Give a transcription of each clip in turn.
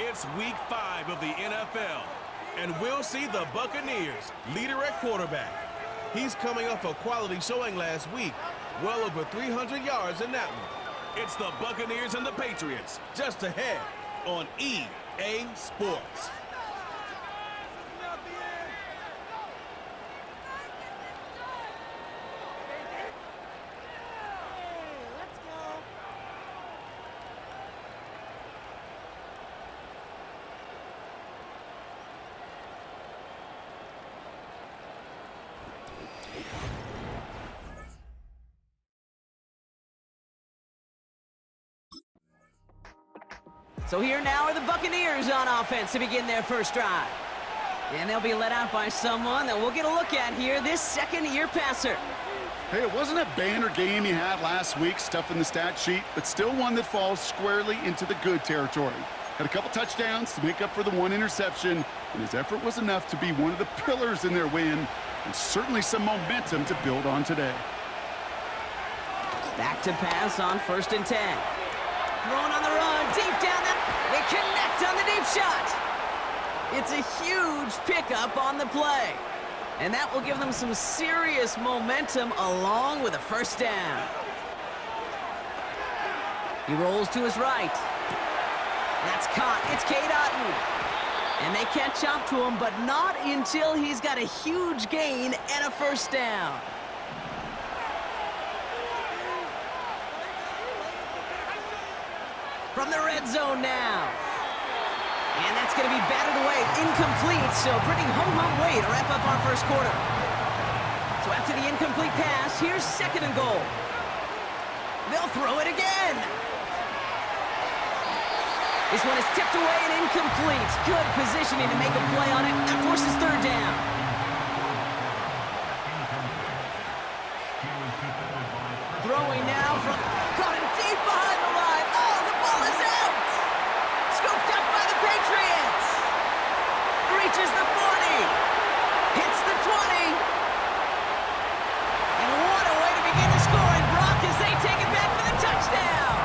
It's week 5 of the NFL, and we'll see the Buccaneers, leader at quarterback. He's coming off a quality showing last week, well over 300 yards in that one. It's the Buccaneers and the Patriots, just ahead on EA Sports. So here now are the Buccaneers on offense to begin their first drive. And they'll be led out by someone that we'll get a look at here, this second-year passer. Hey, it wasn't a banner game you had last week, stuff in the stat sheet, but still one that falls squarely into the good territory. Had a couple touchdowns to make up for the one interception, and his effort was enough to be one of the pillars in their win, and certainly some momentum to build on today. Back to pass on 1st and 10. Throwing on the run, deep down, they connect on the deep shot. It's a huge pickup on the play. And that will give them some serious momentum along with a first down. He rolls to his right. That's caught. It's Cade Otton. And they catch up to him, but not until he's got a huge gain and a first down. From the red zone now. And that's going to be batted away, incomplete, so pretty hum-hum way to wrap up our first quarter. So after the incomplete pass, here's 2nd and goal. They'll throw it again. This one is tipped away and incomplete. Good positioning to make a play on it. That forces 3rd down. Throwing now from... Caught him deep behind the line. Oh, the ball is out. Scooped up by the Patriots. Reaches the 40. Hits the 20. And what a way to begin the scoring, Brock, as they take it back for the touchdown.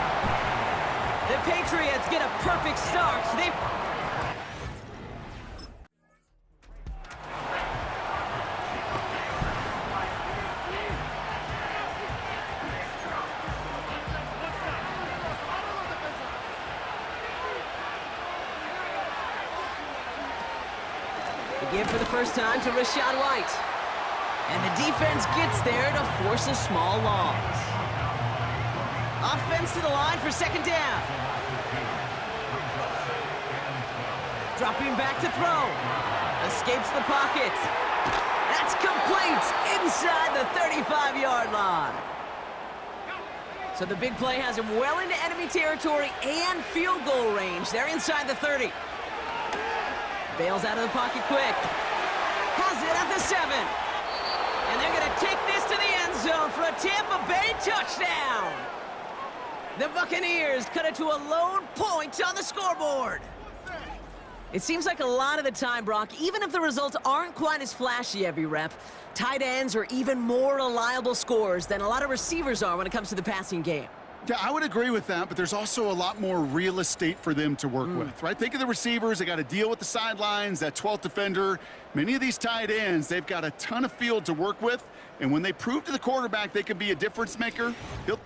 The Patriots get a perfect start. Give for the first time to Rashad White. And the defense gets there to force a small loss. Offense to the line for 2nd down. Dropping back to throw. Escapes the pocket. That's complete inside the 35-yard line. So the big play has him well into enemy territory and field goal range. They're inside the 30. Bails out of the pocket quick. Has it at the 7. And they're going to take this to the end zone for a Tampa Bay touchdown. The Buccaneers cut it to a lone point on the scoreboard. It seems like a lot of the time, Brock, even if the results aren't quite as flashy every rep, tight ends are even more reliable scorers than a lot of receivers are when it comes to the passing game. Yeah, I would agree with that, but there's also a lot more real estate for them to work with, right? Think of the receivers. They got to deal with the sidelines, that 12th defender. Many of these tight ends, they've got a ton of field to work with, and when they prove to the quarterback they can be a difference maker, he'll...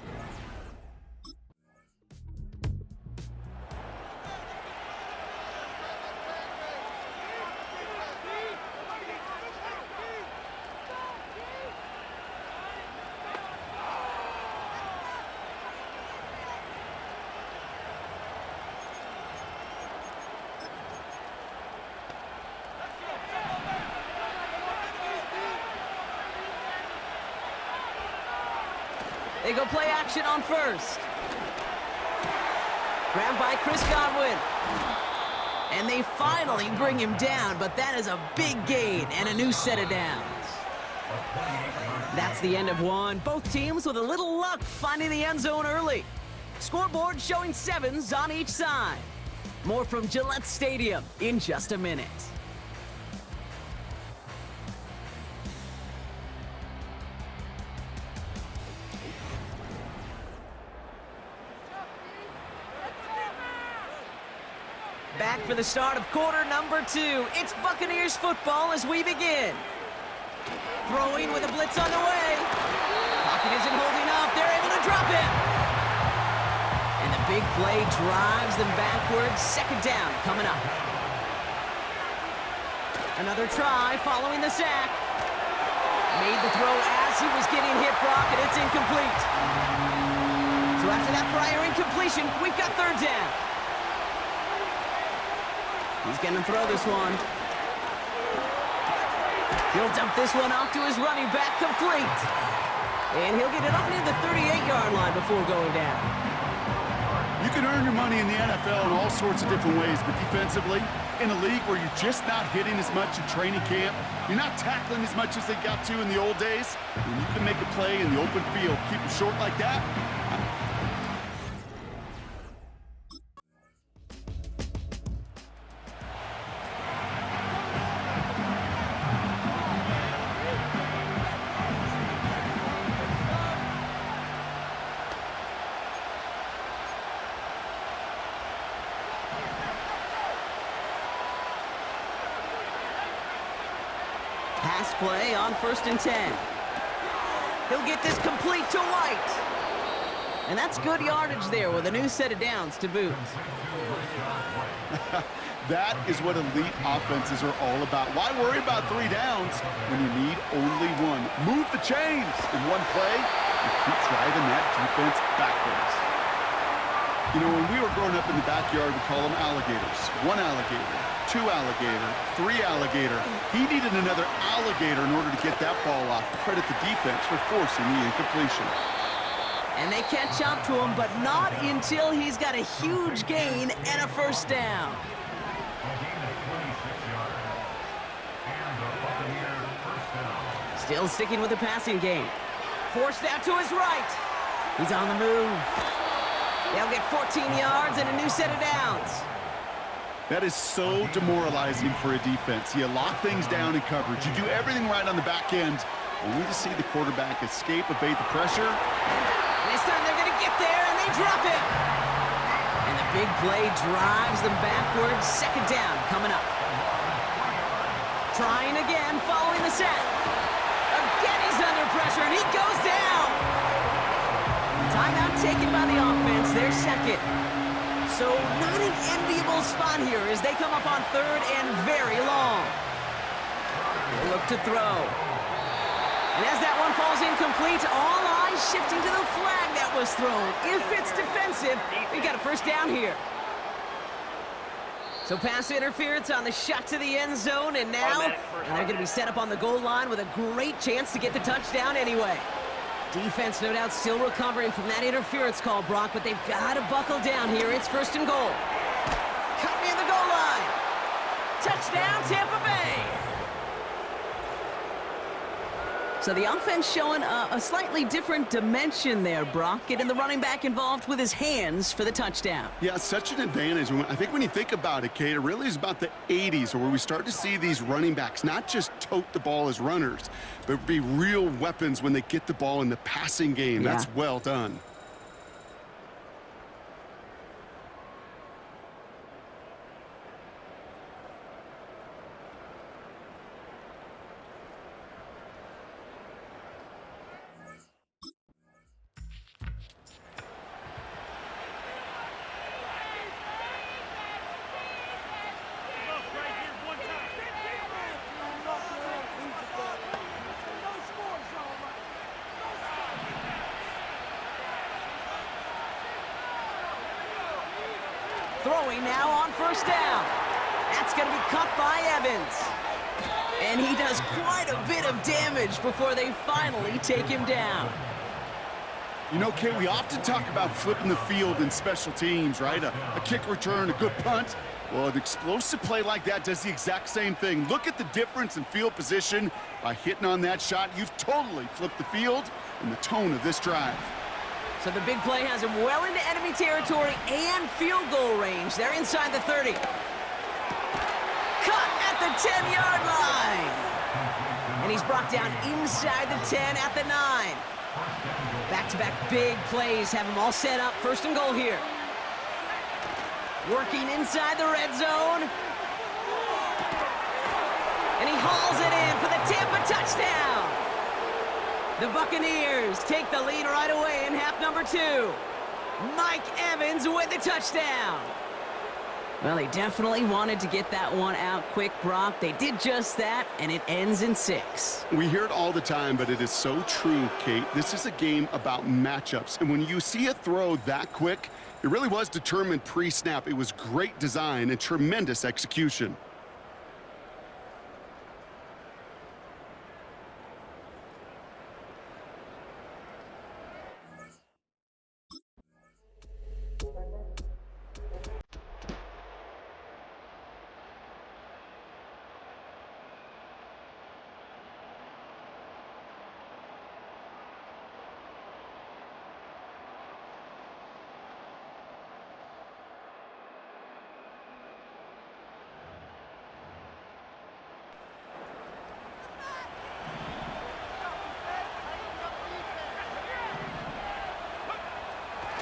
They go play action on 1st. Grabbed by Chris Godwin. And they finally bring him down, but that is a big gain and a new set of downs. That's the end of one. Both teams with a little luck finding the end zone early. Scoreboard showing 7s on each side. More from Gillette Stadium in just a minute. Back for the start of quarter number 2. It's Buccaneers football as we begin. Throwing with a blitz on the way. Pocket isn't holding up. They're able to drop it. And the big play drives them backwards. Second down coming up. Another try following the sack. Made the throw as he was getting hit, Brock, and it's incomplete. So after that prior incompletion, we've got third down. He's going to throw this one. He'll dump this one off to his running back, complete. And he'll get it up near the 38-yard line before going down. You can earn your money in the NFL in all sorts of different ways, but defensively, in a league where you're just not hitting as much in training camp, you're not tackling as much as they got to in the old days, when you can make a play in the open field, keep it short like that. Pass play on 1st and 10. He'll get this complete to White. And that's good yardage there with a new set of downs to boot. That is what elite offenses are all about. Why worry about 3 downs when you need only 1? Move the chains in one play and keep driving that defense backwards. You know, when we were growing up in the backyard, we call them alligators. 1 alligator, 2 alligator, 3 alligator. He needed another alligator in order to get that ball off. Credit the defense for forcing the incompletion. And they catch up to him, but not until he's got a huge gain and a first down. Still sticking with the passing game. Forced out to his right. He's on the move. They'll get 14 yards and a new set of downs. That is so demoralizing for a defense. You lock things down in coverage. You do everything right on the back end, only to see the quarterback escape, evade the pressure. And this time they're going to get there, and they drop it. And the big play drives them backwards. Second down coming up. Trying again, following the set. Again, he's under pressure, and he goes down. Timeout taken by the offense, their second. So not an enviable spot here as they come up on 3rd and very long. They look to throw. And as that one falls incomplete, all eyes shifting to the flag that was thrown. If it's defensive, we got a first down here. So pass interference on the shot to the end zone, and now they're going to be set up on the goal line with a great chance to get the touchdown anyway. Defense, no doubt, still recovering from that interference call, Brock, but they've got to buckle down here. It's 1st and goal. Cut near the goal line. Touchdown, Tampa Bay. So the offense showing a slightly different dimension there, Brock, getting the running back involved with his hands for the touchdown. Yeah, such an advantage. I think when you think about it, Kate, it really is about the 80s where we start to see these running backs not just tote the ball as runners, but be real weapons when they get the ball in the passing game. Yeah. That's well done. Throwing now on 1st down. That's going to be caught by Evans. And he does quite a bit of damage before they finally take him down. You know, Kate, we often talk about flipping the field in special teams, right? A kick return, a good punt. Well, an explosive play like that does the exact same thing. Look at the difference in field position. By hitting on that shot, you've totally flipped the field and the tone of this drive. So the big play has him well into enemy territory and field goal range. They're inside the 30. Cut at the 10-yard line. And he's brought down inside the 10 at the 9. Back-to-back big plays have him all set up. 1st and goal here. Working inside the red zone. And he hauls it in for the Tampa touchdown. The Buccaneers take the lead right away in half number 2. Mike Evans with the touchdown. Well, they definitely wanted to get that one out quick, Brock. They did just that, and it ends in 6. We hear it all the time, but it is so true, Kate. This is a game about matchups, and when you see a throw that quick, it really was determined pre-snap. It was great design and tremendous execution.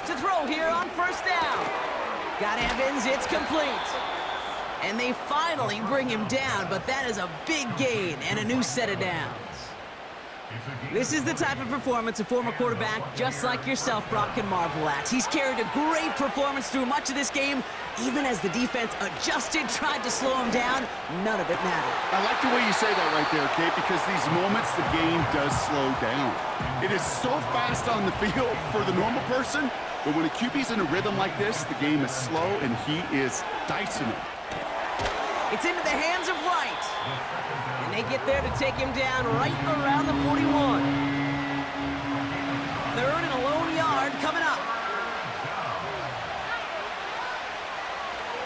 To throw here on first down. Got Evans, it's complete. And they finally bring him down, but that is a big gain and a new set of downs. This is the type of performance a former quarterback just like yourself, Brock, can marvel at. He's carried a great performance through much of this game, even as the defense adjusted, tried to slow him down. None of it mattered. I like the way you say that right there, Kate, because these moments the game does slow down. It is so fast on the field for the normal person, but when a QB's in a rhythm like this, the game is slow and he is dicing it. It's into the hands of White. And they get there to take him down right around the 41. 3rd and a lone yard coming up.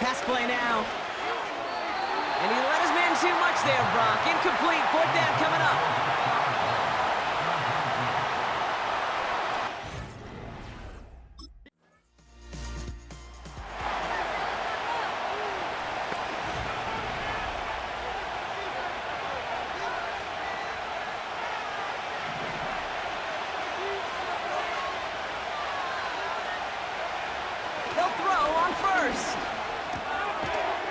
Pass play now. And he let his man too much there, Brock. Incomplete. 4th down coming up. They'll throw on first.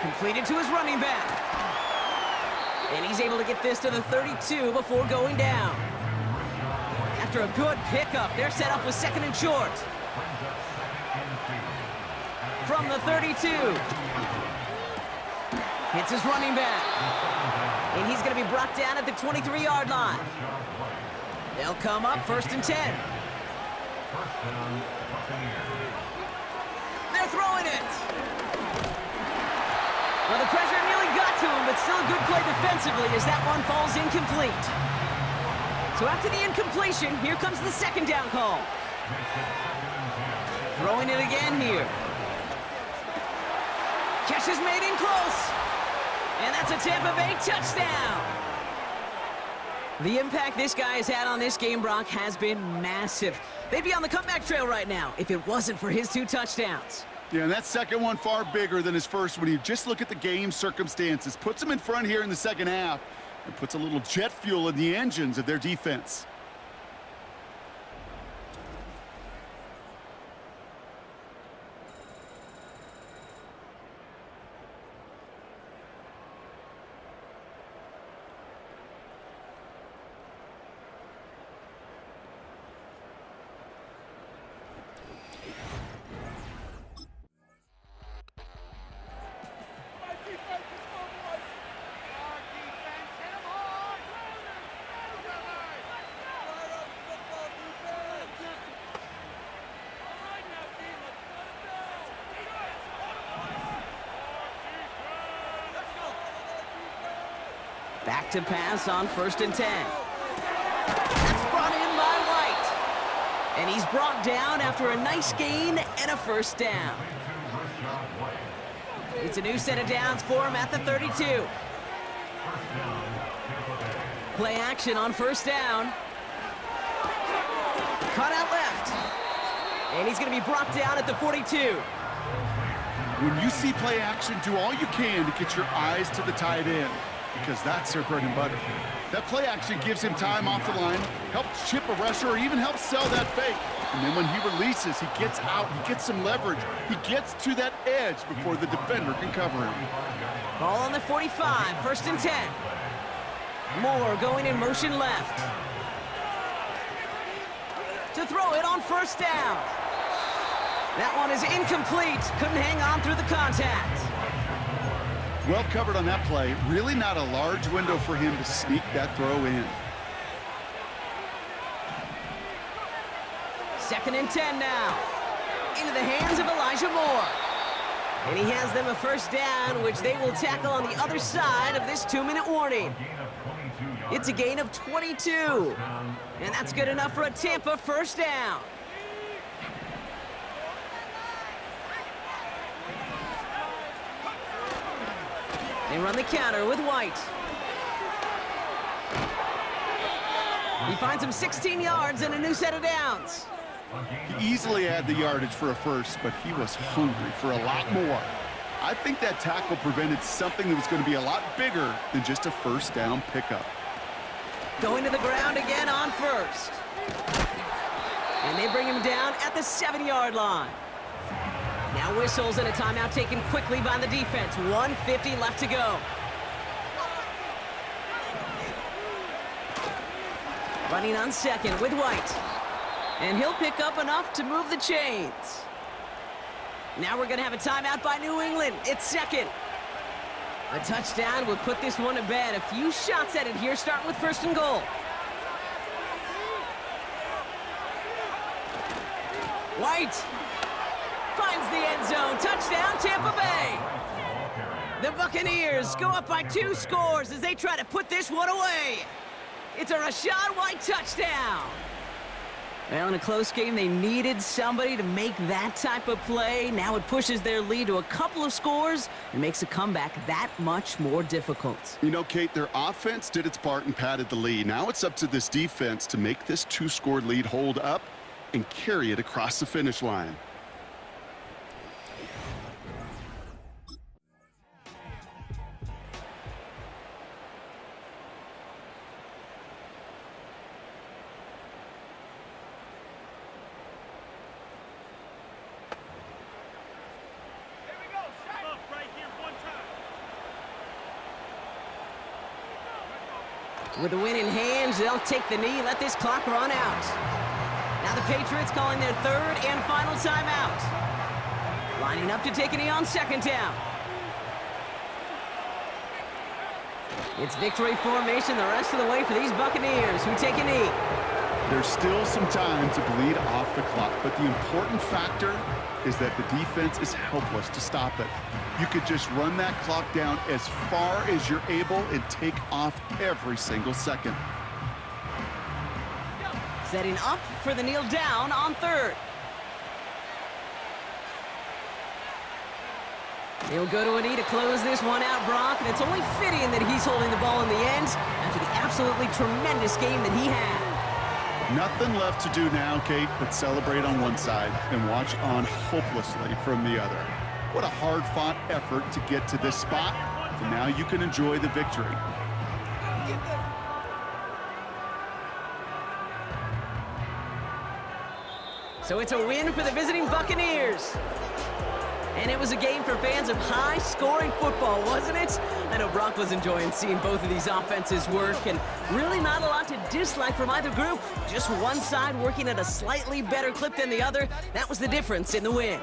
Completed to his running back. And he's able to get this to the 32 before going down. After a good pickup, they're set up with 2nd and short. From the 32. Hits his running back. And he's going to be brought down at the 23-yard line. They'll come up 1st and 10. They're throwing it. Well, the pressure nearly got to him, but still a good play defensively as that one falls incomplete. So after the incompletion, here comes the 2nd down call. Throwing it again here. Catch is made in close. And that's a Tampa Bay touchdown. The impact this guy has had on this game, Brock, has been massive. They'd be on the comeback trail right now if it wasn't for his 2 touchdowns. Yeah, and that second one far bigger than his first when you just look at the game circumstances. Puts him in front here in the second half and puts a little jet fuel in the engines of their defense. Back to pass on 1st and 10. That's brought in by White. And he's brought down after a nice gain and a 1st down. It's a new set of downs for him at the 32. Play action on 1st down. Cut out left. And he's going to be brought down at the 42. When you see play action, do all you can to get your eyes to the tight end, because that's their bread and butter. That play action gives him time off the line, helps chip a rusher, or even helps sell that fake. And then when he releases, he gets out, he gets some leverage. He gets to that edge before the defender can cover him. Ball on the 45, 1st and 10. Moore going in motion left. To throw it on 1st down. That one is incomplete. Couldn't hang on through the contact. Well covered on that play. Really not a large window for him to sneak that throw in. 2nd and 10 now. Into the hands of Elijah Moore. And he has them a 1st down, which they will tackle on the other side of this 2-minute warning. It's a gain of 22. And that's good enough for a Tampa 1st down. They run the counter with White. He finds him 16 yards and a new set of downs. He easily had the yardage for a first, but he was hungry for a lot more. I think that tackle prevented something that was going to be a lot bigger than just a 1st down pickup. Going to the ground again on 1st. And they bring him down at the 7-yard line. Now whistles and a timeout taken quickly by the defense. 1:50 left to go. Running on 2nd with White. And he'll pick up enough to move the chains. Now we're going to have a timeout by New England. It's 2nd. A touchdown will put this one to bed. A few shots at it here, starting with 1st and goal. White finds the end zone. Touchdown, Tampa Bay. The Buccaneers go up by 2 scores as they try to put this one away. It's a Rachaad White touchdown. Well, in a close game, they needed somebody to make that type of play. Now it pushes their lead to a couple of scores and makes a comeback that much more difficult. You know, Kate, their offense did its part and padded the lead. Now it's up to this defense to make this 2-score lead hold up and carry it across the finish line. With the win in hand, they'll take the knee, let this clock run out. Now the Patriots calling their 3rd and final timeout. Lining up to take a knee on 2nd down. It's victory formation the rest of the way for these Buccaneers who take a knee. There's still some time to bleed off the clock, but the important factor is that the defense is helpless to stop it. You could just run that clock down as far as you're able and take off every single second. Setting up for the kneel down on 3rd. He'll go to a knee to close this one out, Brock, and it's only fitting that he's holding the ball in the end after the absolutely tremendous game that he had. Nothing left to do now, Kate, but celebrate on one side and watch on hopelessly from the other. What a hard-fought effort to get to this spot, and now you can enjoy the victory. So it's a win for the visiting Buccaneers. And it was a game for fans of high-scoring football, wasn't it? I know Brock was enjoying seeing both of these offenses work, and really not a lot to dislike from either group. Just one side working at a slightly better clip than the other. That was the difference in the win.